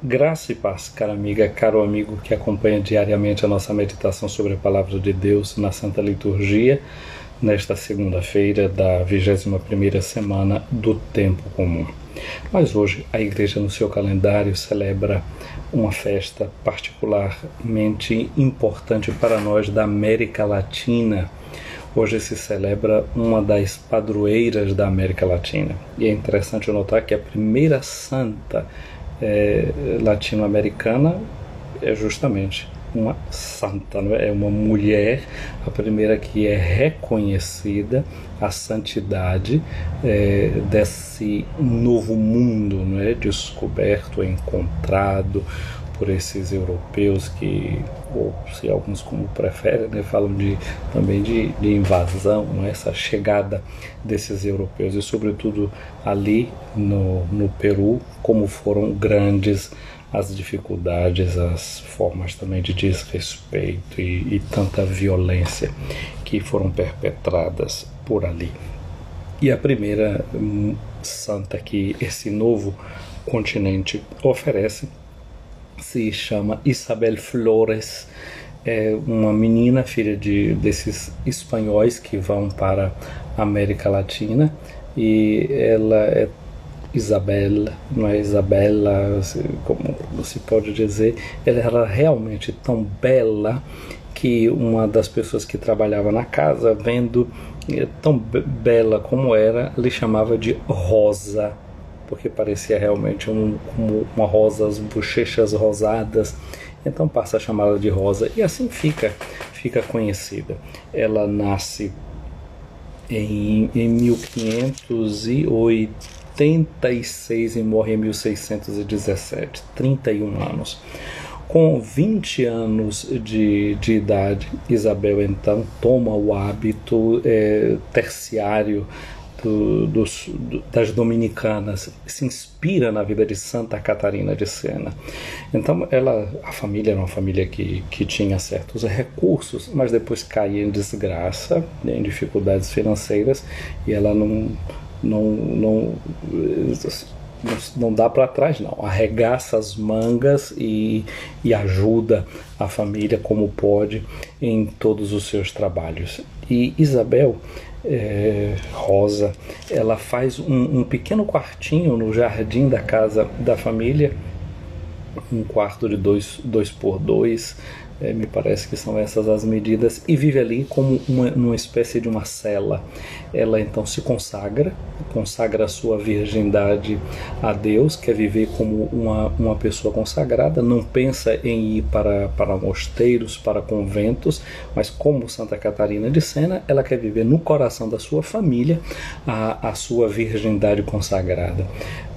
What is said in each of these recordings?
Graça e paz, cara amiga, caro amigo que acompanha diariamente a nossa meditação sobre a Palavra de Deus na Santa Liturgia, nesta segunda-feira da 21ª semana do Tempo Comum. Mas hoje a Igreja no seu calendário celebra uma festa particularmente importante para nós da América Latina. Hoje se celebra uma das padroeiras da América Latina. E é interessante notar que a primeira santa latino-americana é justamente uma santa, não é? É uma mulher, a primeira que é reconhecida a santidade desse novo mundo, não é? Descoberto, encontrado por esses europeus que, ou se alguns como preferem, né, falam também de invasão, né, essa chegada desses europeus e sobretudo ali no Peru, como foram grandes as dificuldades, as formas também de desrespeito e tanta violência que foram perpetradas por ali. E a primeira santa que esse novo continente oferece se chama Isabel Flores, é uma menina, filha desses espanhóis que vão para a América Latina, e ela é Isabel, não é Isabela, como se pode dizer. Ela era realmente tão bela que uma das pessoas que trabalhava na casa, vendo tão bela como era, lhe chamava de Rosa, porque parecia realmente como uma rosa, as bochechas rosadas, então passa a chamá-la de Rosa, e assim fica conhecida. Ela nasce em 1586 e morre em 1617, 31 anos. Com 20 anos de idade, Isabel então toma o hábito terciário das dominicanas, se inspira na vida de Santa Catarina de Sena. Então a família era uma família que tinha certos recursos, mas depois cai em desgraça, em dificuldades financeiras, e ela não dá para trás, não, arregaça as mangas e ajuda a família como pode em todos os seus trabalhos. E Isabel Rosa, ela faz um pequeno quartinho no jardim da casa da família, um quarto de 2 por 2, me parece que são essas as medidas, e vive ali como uma espécie de uma cela. Ela então se consagra a sua virgindade a Deus, quer viver como uma pessoa consagrada, não pensa em ir para mosteiros, para conventos, mas como Santa Catarina de Sena, ela quer viver no coração da sua família a sua virgindade consagrada.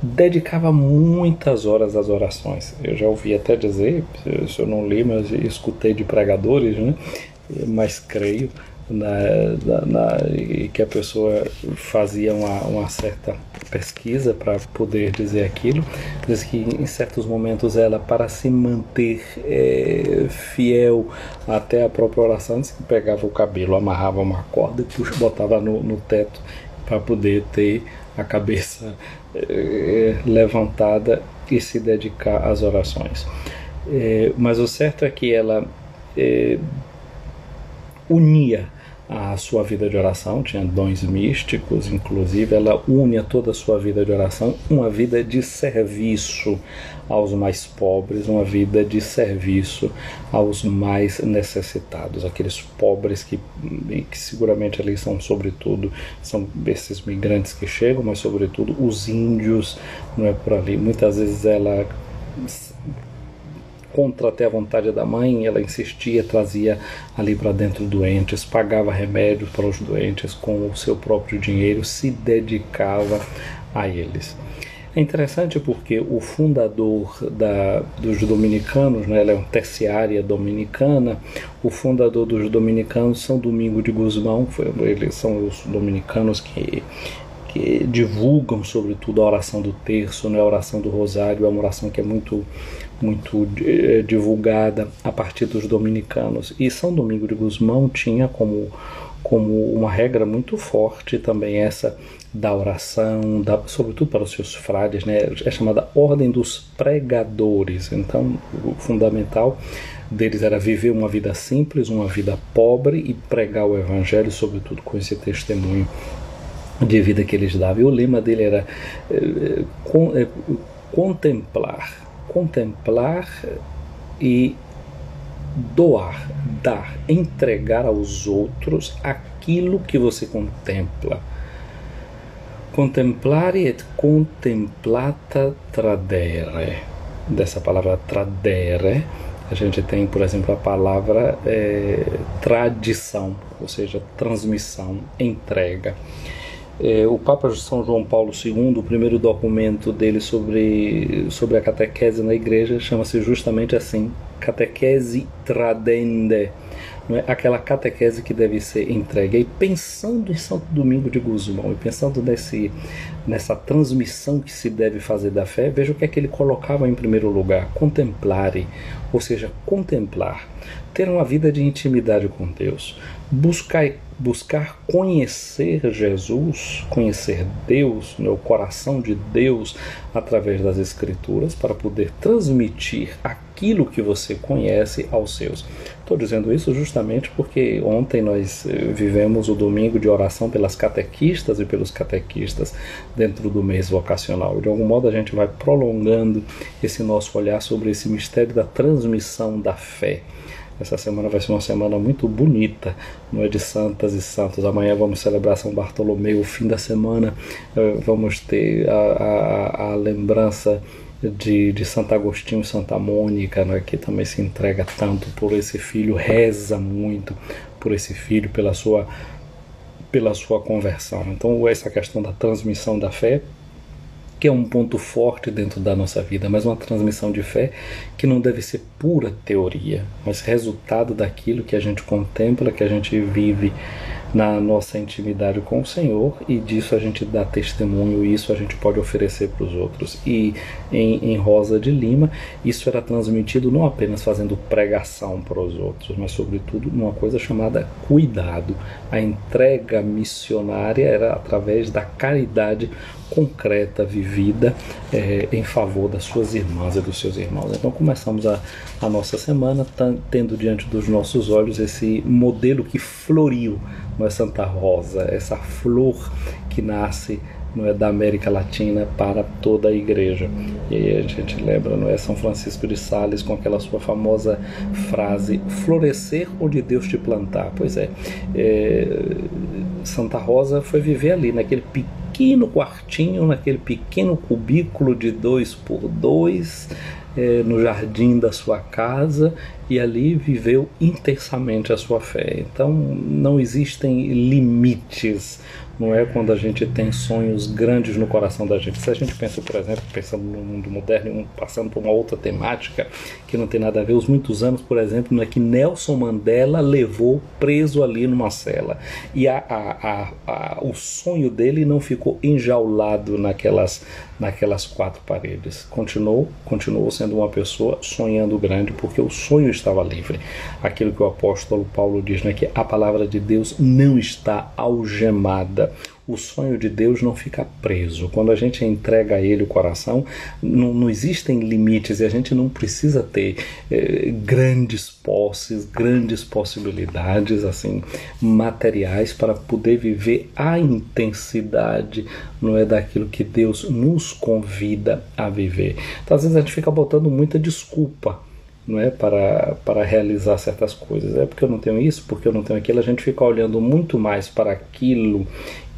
Dedicava muitas horas às orações. Eu já ouvi até dizer, se eu não li, mas escutei de pregadores, né? Mas creio que a pessoa fazia uma certa pesquisa para poder dizer aquilo. Diz que em certos momentos ela, para se manter fiel até a própria oração, disse que pegava o cabelo, amarrava uma corda e botava no teto para poder ter a cabeça levantada e se dedicar às orações. Mas o certo é que ela unia a sua vida de oração, tinha dons místicos, inclusive ela une a toda a sua vida de oração uma vida de serviço aos mais pobres, uma vida de serviço aos mais necessitados, aqueles pobres que seguramente ali são sobretudo, são esses migrantes que chegam, mas sobretudo os índios, não é, por ali. Muitas vezes ela, contra até a vontade da mãe, ela insistia, trazia ali para dentro doentes, pagava remédios para os doentes com o seu próprio dinheiro, se dedicava a eles. É interessante porque o fundador dos dominicanos, né, ela é uma terciária dominicana, o fundador dos dominicanos São Domingo de Gusmão, eles são os dominicanos que divulgam sobretudo a oração do terço, né, a oração do rosário, é uma oração que é muito divulgada a partir dos dominicanos. E São Domingo de Gusmão tinha como como uma regra muito forte também essa da oração, sobretudo para os seus frades, né? É chamada Ordem dos Pregadores. Então, o fundamental deles era viver uma vida simples, uma vida pobre e pregar o Evangelho, sobretudo com esse testemunho de vida que eles davam. E o lema dele era contemplar e doar, dar, entregar aos outros aquilo que você contempla. Contemplare et contemplata tradere. Dessa palavra tradere, a gente tem, por exemplo, a palavra tradição, ou seja, transmissão, entrega. O Papa São João Paulo II, o primeiro documento dele sobre a catequese na igreja, chama-se justamente assim, catequese tradende, não é? Aquela catequese que deve ser entregue. E pensando em Santo Domingo de Gusmão, e pensando nessa transmissão que se deve fazer da fé, veja o que é que ele colocava em primeiro lugar: contemplare, ou seja, contemplar, ter uma vida de intimidade com Deus, buscar conhecer Jesus, conhecer Deus, o coração de Deus através das Escrituras, para poder transmitir aquilo que você conhece aos seus. Estou dizendo isso justamente porque ontem nós vivemos o domingo de oração pelas catequistas e pelos catequistas dentro do mês vocacional. De algum modo a gente vai prolongando esse nosso olhar sobre esse mistério da transmissão da fé. Essa semana vai ser uma semana muito bonita, não é, de santas e santos. Amanhã vamos celebrar São Bartolomeu. O fim da semana vamos ter a lembrança de Santo Agostinho e Santa Mônica, né, que também se entrega tanto por esse filho, reza muito por esse filho, pela sua conversão. Então essa questão da transmissão da fé, que é um ponto forte dentro da nossa vida, mas uma transmissão de fé que não deve ser pura teoria, mas resultado daquilo que a gente contempla, que a gente vive na nossa intimidade com o Senhor, e disso a gente dá testemunho, e isso a gente pode oferecer para os outros. E em Rosa de Lima, isso era transmitido não apenas fazendo pregação para os outros, mas sobretudo numa coisa chamada cuidado. A entrega missionária era através da caridade concreta, vivida em favor das suas irmãs e dos seus irmãos. Então começamos a nossa semana tendo diante dos nossos olhos esse modelo que floriu, não é, Santa Rosa, essa flor que nasce, não é, da América Latina para toda a igreja. E aí a gente lembra, não é, São Francisco de Sales com aquela sua famosa frase: florescer onde Deus te plantar. Pois Santa Rosa foi viver ali naquele pequeno quartinho, naquele pequeno cubículo de 2 por 2, no jardim da sua casa, e ali viveu intensamente a sua fé. Então não existem limites, não é, quando a gente tem sonhos grandes no coração da gente. Se a gente pensa, por exemplo, pensando no mundo moderno, passando por uma outra temática que não tem nada a ver, os muitos anos, por exemplo, é que Nelson Mandela levou preso ali numa cela, e o sonho dele não ficou enjaulado naquelas 4 paredes. Continuou sendo uma pessoa sonhando grande, porque o sonho estava livre. Aquilo que o apóstolo Paulo diz, né, que a palavra de Deus não está algemada. O sonho de Deus não fica preso. Quando a gente entrega a Ele o coração, não existem limites, e a gente não precisa ter grandes posses, grandes possibilidades assim materiais para poder viver a intensidade, não é, daquilo que Deus nos convida a viver. Então, às vezes a gente fica botando muita desculpa, não é, para realizar certas coisas. É porque eu não tenho isso, porque eu não tenho aquilo. A gente fica olhando muito mais para aquilo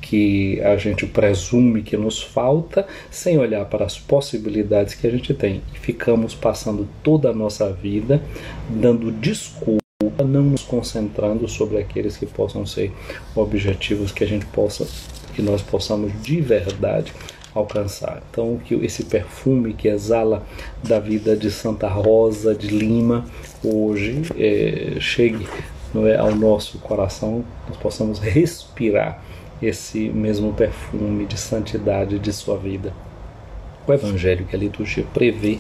que a gente presume que nos falta, sem olhar para as possibilidades que a gente tem. Ficamos passando toda a nossa vida dando desculpa, não nos concentrando sobre aqueles que possam ser objetivos que nós possamos de verdade alcançar. Então, que esse perfume que exala da vida de Santa Rosa de Lima hoje chegue, não é, ao nosso coração, nós possamos respirar esse mesmo perfume de santidade de sua vida. O Evangelho que a liturgia prevê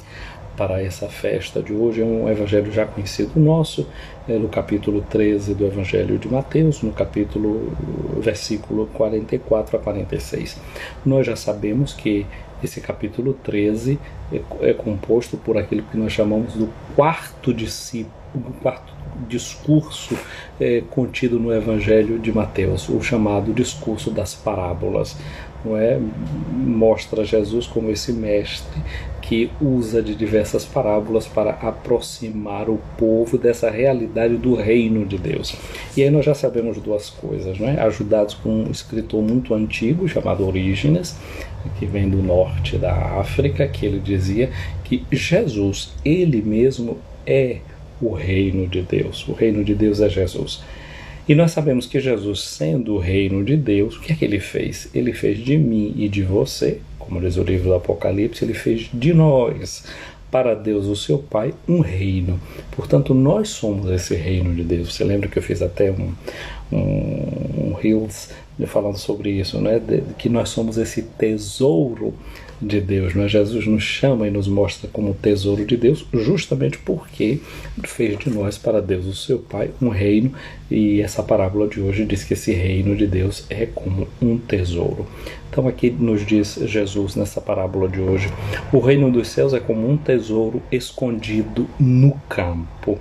para essa festa de hoje é um evangelho já conhecido nosso, no capítulo 13 do Evangelho de Mateus, no versículo 44 a 46. Nós já sabemos que esse capítulo 13 é composto por aquilo que nós chamamos do quarto discurso contido no Evangelho de Mateus, o chamado discurso das parábolas. Não é? Mostra Jesus como esse mestre que usa de diversas parábolas para aproximar o povo dessa realidade do reino de Deus. E aí nós já sabemos duas coisas, não é? Ajudados por um escritor muito antigo chamado Orígenes, que vem do norte da África, que ele dizia que Jesus, ele mesmo é o reino de Deus. O reino de Deus é Jesus. E nós sabemos que Jesus, sendo o reino de Deus, o que é que ele fez? Ele fez de mim e de você, como diz o livro do Apocalipse, ele fez de nós, para Deus, o seu Pai, um reino. Portanto, nós somos esse reino de Deus. Você lembra que eu fiz até um Reels falando sobre isso, né? Que nós somos esse tesouro de Deus, né? Jesus nos chama e nos mostra como tesouro de Deus, justamente porque fez de nós, para Deus, o seu Pai, um reino, e essa parábola de hoje diz que esse reino de Deus é como um tesouro. Então aqui nos diz Jesus nessa parábola de hoje, o reino dos céus é como um tesouro escondido no campo.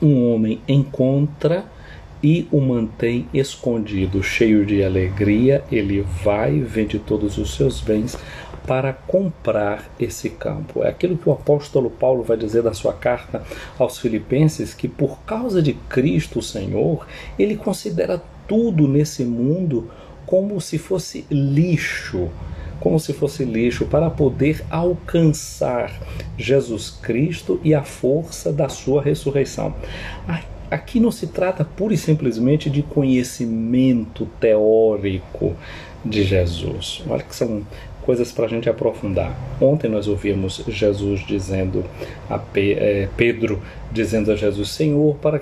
Um homem encontra e o mantém escondido, cheio de alegria, ele vai, vende todos os seus bens para comprar esse campo. É aquilo que o apóstolo Paulo vai dizer na sua carta aos Filipenses, que por causa de Cristo o Senhor, ele considera tudo nesse mundo como se fosse lixo, para poder alcançar Jesus Cristo e a força da sua ressurreição. Aqui não se trata pura e simplesmente de conhecimento teórico de Jesus. Olha que são coisas para a gente aprofundar. Ontem nós ouvimos Jesus dizendo a Pedro dizendo a Jesus: Senhor, para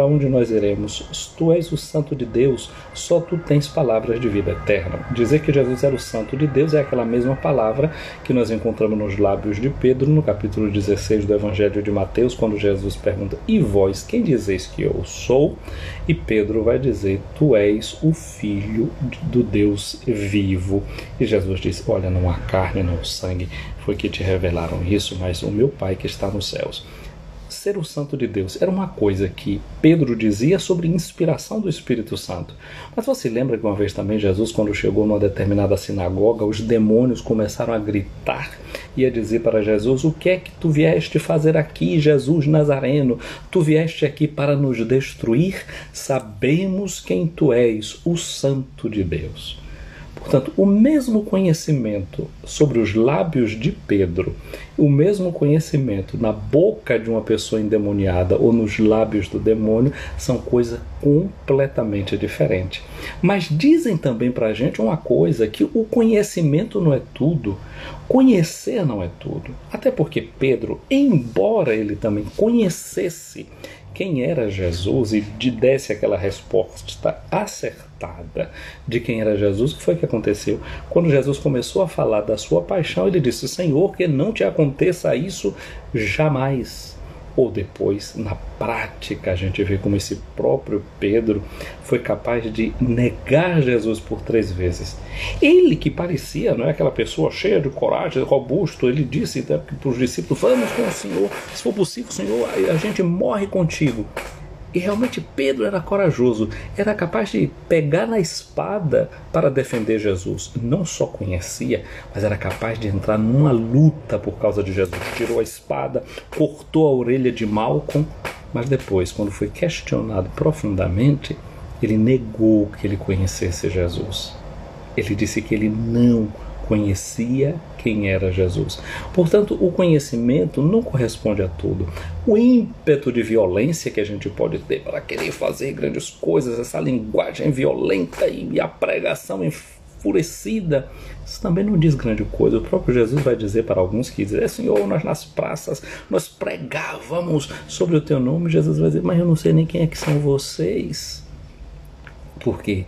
onde nós iremos? Tu és o Santo de Deus, só tu tens palavras de vida eterna. Dizer que Jesus era o Santo de Deus é aquela mesma palavra que nós encontramos nos lábios de Pedro, no capítulo 16 do Evangelho de Mateus, quando Jesus pergunta: e vós, quem dizeis que eu sou? E Pedro vai dizer: tu és o Filho do Deus vivo. E Jesus diz: olha, não há carne, não sangue foi que te revelaram isso, mas o meu Pai que está nos céus. Ser o Santo de Deus era uma coisa que Pedro dizia sobre inspiração do Espírito Santo. Mas você lembra que uma vez também Jesus, quando chegou numa determinada sinagoga, os demônios começaram a gritar e a dizer para Jesus: o que é que tu vieste fazer aqui, Jesus Nazareno? Tu vieste aqui para nos destruir? Sabemos quem tu és, o Santo de Deus. Portanto, o mesmo conhecimento sobre os lábios de Pedro, o mesmo conhecimento na boca de uma pessoa endemoniada ou nos lábios do demônio, são coisas completamente diferentes. Mas dizem também para a gente uma coisa, que o conhecimento não é tudo, conhecer não é tudo. Até porque Pedro, embora ele também conhecesse quem era Jesus e desse aquela resposta acertada de quem era Jesus, o que foi que aconteceu? Quando Jesus começou a falar da sua paixão, ele disse: Senhor, que não te aconteça isso jamais. Ou depois, na prática, a gente vê como esse próprio Pedro foi capaz de negar Jesus por 3 vezes. Ele, que parecia, não é, aquela pessoa cheia de coragem, robusto, ele disse para os discípulos: vamos com o Senhor, se for possível, Senhor, a gente morre contigo. E realmente Pedro era corajoso, era capaz de pegar na espada para defender Jesus. Não só conhecia, mas era capaz de entrar numa luta por causa de Jesus. Tirou a espada, cortou a orelha de Malcom, mas depois, quando foi questionado profundamente, ele negou que ele conhecesse Jesus. Ele disse que ele não conhecia quem era Jesus. Portanto, o conhecimento não corresponde a tudo. O ímpeto de violência que a gente pode ter para querer fazer grandes coisas, essa linguagem violenta e a pregação enfurecida, isso também não diz grande coisa. O próprio Jesus vai dizer para alguns que dizem: Senhor, nós nas praças, nós pregávamos sobre o teu nome. Jesus vai dizer: mas eu não sei nem quem é que são vocês. Porque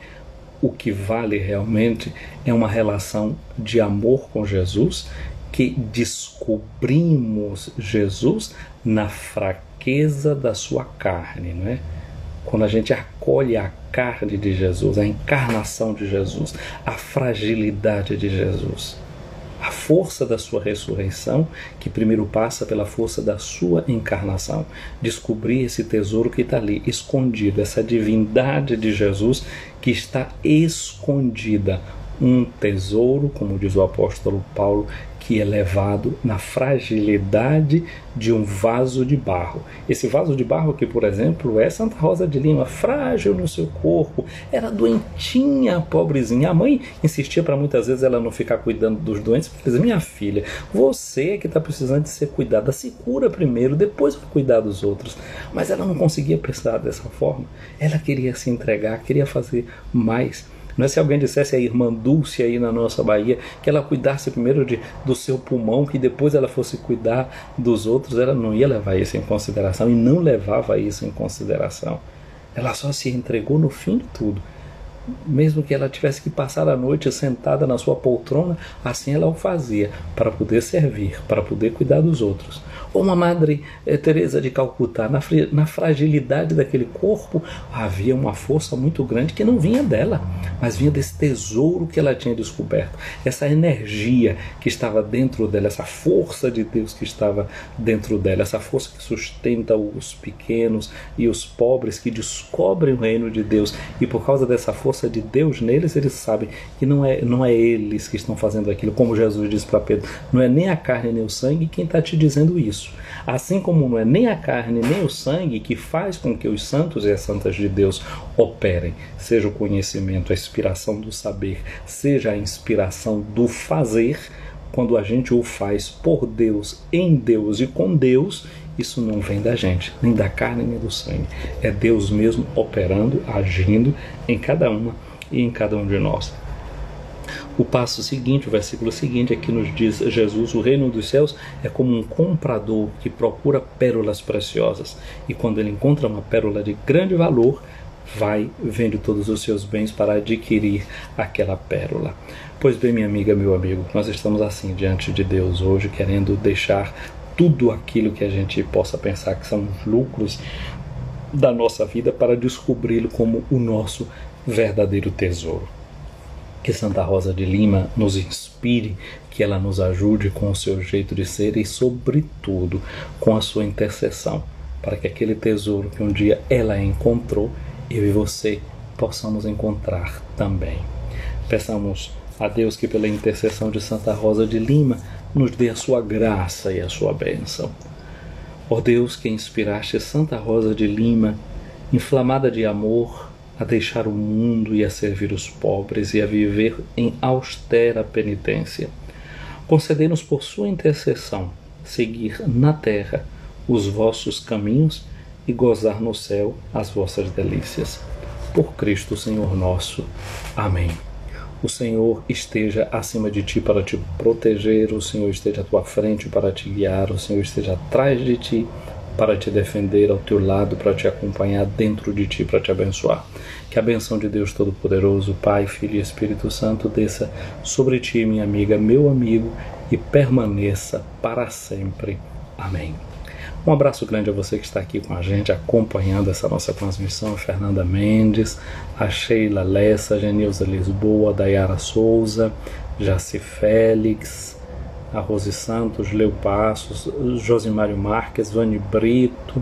o que vale realmente é uma relação de amor com Jesus, que descobrimos Jesus na fraqueza da sua carne, não é? Quando a gente acolhe a carne de Jesus, a encarnação de Jesus, a fragilidade de Jesus, a força da sua ressurreição, que primeiro passa pela força da sua encarnação. Descobrir esse tesouro que está ali, escondido, essa divindade de Jesus que está escondida. Um tesouro, como diz o apóstolo Paulo, que é levado na fragilidade de um vaso de barro. Esse vaso de barro aqui, por exemplo, é Santa Rosa de Lima, frágil no seu corpo, era doentinha, pobrezinha. A mãe insistia para muitas vezes ela não ficar cuidando dos doentes, porque dizia: minha filha, você é que está precisando de ser cuidada, se cura primeiro, depois vai cuidar dos outros. Mas ela não conseguia pensar dessa forma, ela queria se entregar, queria fazer mais. Não é se alguém dissesse a irmã Dulce aí na nossa Bahia que ela cuidasse primeiro do seu pulmão, que depois ela fosse cuidar dos outros, ela não ia levar isso em consideração e não levava isso em consideração. Ela só se entregou no fim de tudo. Mesmo que ela tivesse que passar a noite sentada na sua poltrona, assim ela o fazia, para poder servir, para poder cuidar dos outros. Ou uma Madre Teresa de Calcutá, na fragilidade daquele corpo, havia uma força muito grande que não vinha dela, mas vinha desse tesouro que ela tinha descoberto, essa energia que estava dentro dela, essa força de Deus que estava dentro dela, essa força que sustenta os pequenos e os pobres, que descobrem o reino de Deus, e por causa dessa força de Deus neles, eles sabem que não é eles que estão fazendo aquilo, como Jesus disse para Pedro: não é nem a carne nem o sangue quem está te dizendo isso. Assim como não é nem a carne nem o sangue que faz com que os santos e as santas de Deus operem, seja o conhecimento, a inspiração do saber, seja a inspiração do fazer. Quando a gente o faz por Deus, em Deus e com Deus, isso não vem da gente, nem da carne nem do sangue. É Deus mesmo operando, agindo em cada uma e em cada um de nós. O passo seguinte, o versículo seguinte, aqui nos diz Jesus: o reino dos céus é como um comprador que procura pérolas preciosas, e quando ele encontra uma pérola de grande valor, vende todos os seus bens para adquirir aquela pérola. Pois bem, minha amiga, meu amigo, nós estamos assim diante de Deus hoje, querendo deixar tudo aquilo que a gente possa pensar que são lucros da nossa vida para descobri-lo como o nosso verdadeiro tesouro. Que Santa Rosa de Lima nos inspire, que ela nos ajude com o seu jeito de ser e, sobretudo, com a sua intercessão, para que aquele tesouro que um dia ela encontrou, eu e você possamos encontrar também. Peçamos a Deus que, pela intercessão de Santa Rosa de Lima, nos dê a sua graça e a sua bênção. Ó Deus, que inspiraste Santa Rosa de Lima, inflamada de amor, a deixar o mundo e a servir os pobres e a viver em austera penitência, concedei-nos por sua intercessão seguir na terra os vossos caminhos e gozar no céu as vossas delícias. Por Cristo Senhor nosso. Amém. O Senhor esteja acima de ti para te proteger, o Senhor esteja à tua frente para te guiar, o Senhor esteja atrás de ti para te defender, ao teu lado para te acompanhar, dentro de ti para te abençoar. Que a benção de Deus Todo-Poderoso, Pai, Filho e Espírito Santo desça sobre ti, minha amiga, meu amigo, e permaneça para sempre. Amém. Um abraço grande a você que está aqui com a gente, acompanhando essa nossa transmissão: a Fernanda Mendes, a Sheila Lessa, a Genilza Lisboa, a Dayara Souza, Jaci Félix, a Rose Santos, Leo Passos, Josimário Marques, Vani Brito,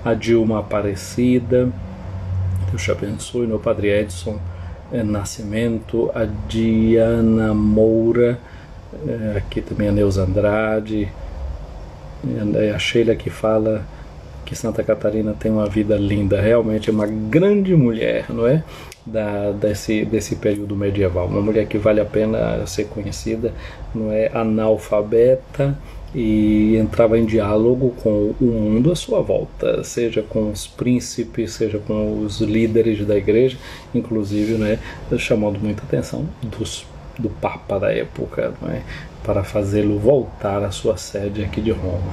a Dilma Aparecida, Deus te abençoe, meu Padre Edson Nascimento, a Diana Moura, aqui também a Neuza Andrade, a Sheila que fala que Santa Catarina tem uma vida linda, realmente é uma grande mulher, não é? Desse período medieval, uma mulher que vale a pena ser conhecida, não é? Analfabeta, e entrava em diálogo com o mundo à sua volta, seja com os príncipes, seja com os líderes da igreja, inclusive, né, chamando muita atenção do Papa da época, não é? Para fazê-lo voltar à sua sede aqui de Roma,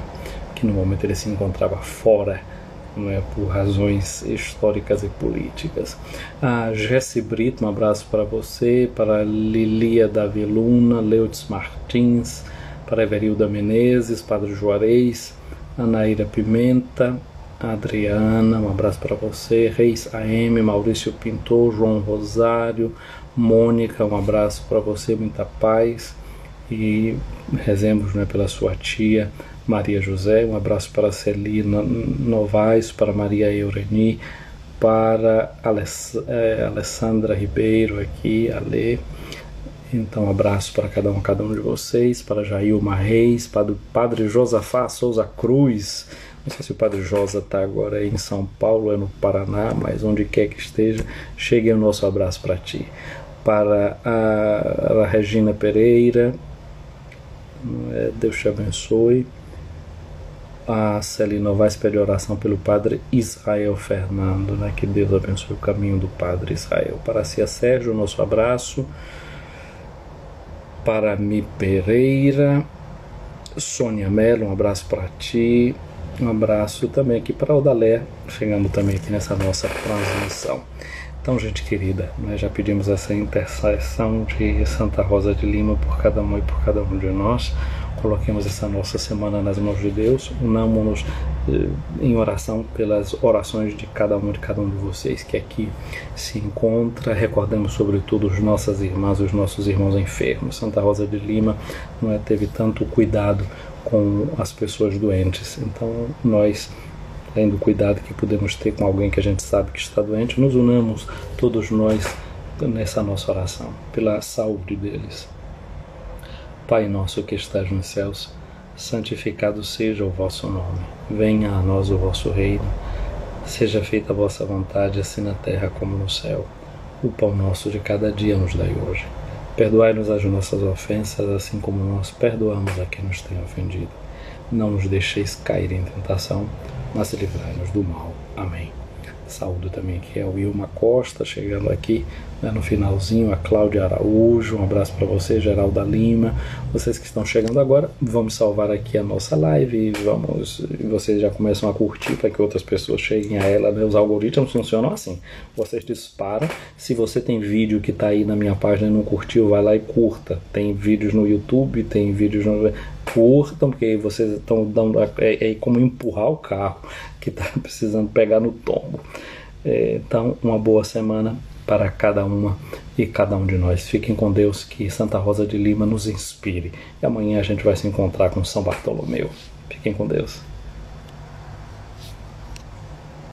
que no momento ele se encontrava fora, não é, por razões históricas e políticas. A Jessi Brito, um abraço para você, para Lilia Davi Luna, Leudes Martins, para Everilda Menezes, Padre Juarez, Anaíra Pimenta, Adriana, um abraço para você, Reis AM, Maurício Pintor, João Rosário, Mônica, um abraço para você, muita paz, e rezemos, né, pela sua tia Maria José, um abraço para Celina Novaes, para Maria Eureni, para Alessandra Ribeiro aqui, Ale. Então, um abraço para cada um de vocês, para Jailma Reis, para o Padre Josafá Souza Cruz. Não sei se o Padre Josa está agora aí em São Paulo, é no Paraná, mas onde quer que esteja, chegue o nosso abraço para ti. Para a Regina Pereira, Deus te abençoe. A Celina Novaes pede oração pelo Padre Israel Fernando, né? Que Deus abençoe o caminho do Padre Israel. Para a Cia Sérgio, nosso abraço. Para Mi Pereira, Sônia Mello, um abraço para ti. Um abraço também aqui para Odalé, chegando também aqui nessa nossa transmissão. Então, gente querida, nós já pedimos essa intercessão de Santa Rosa de Lima por cada um e por cada um de nós. Coloquemos essa nossa semana nas mãos de Deus, unamos-nos em oração pelas orações de cada um de vocês que aqui se encontra. Recordemos sobretudo as nossas irmãs, os nossos irmãos enfermos. Santa Rosa de Lima não teve tanto cuidado com as pessoas doentes, então nós, além do cuidado que podemos ter com alguém que a gente sabe que está doente, nos unamos todos nós nessa nossa oração pela saúde deles. Pai nosso que estás nos céus, santificado seja o vosso nome. Venha a nós o vosso reino. Seja feita a vossa vontade, assim na terra como no céu. O pão nosso de cada dia nos dai hoje. Perdoai-nos as nossas ofensas, assim como nós perdoamos a quem nos tem ofendido. Não nos deixeis cair em tentação, mas livrai-nos do mal. Amém. Saúdo também aqui a Wilma Costa, chegando aqui, né, no finalzinho, a Cláudia Araújo, um abraço para você, Geralda Lima. Vocês que estão chegando agora, vamos salvar aqui a nossa live e vocês já começam a curtir para que outras pessoas cheguem a ela, né? Os algoritmos funcionam assim, vocês disparam. Se você tem vídeo que está aí na minha página e não curtiu, vai lá e curta. Tem vídeos no YouTube, tem vídeos no... Curtam, porque vocês estão dando, é como empurrar o carro que está precisando pegar no tombo. Então, uma boa semana para cada uma e cada um de nós. Fiquem com Deus, que Santa Rosa de Lima nos inspire. E amanhã a gente vai se encontrar com São Bartolomeu. Fiquem com Deus.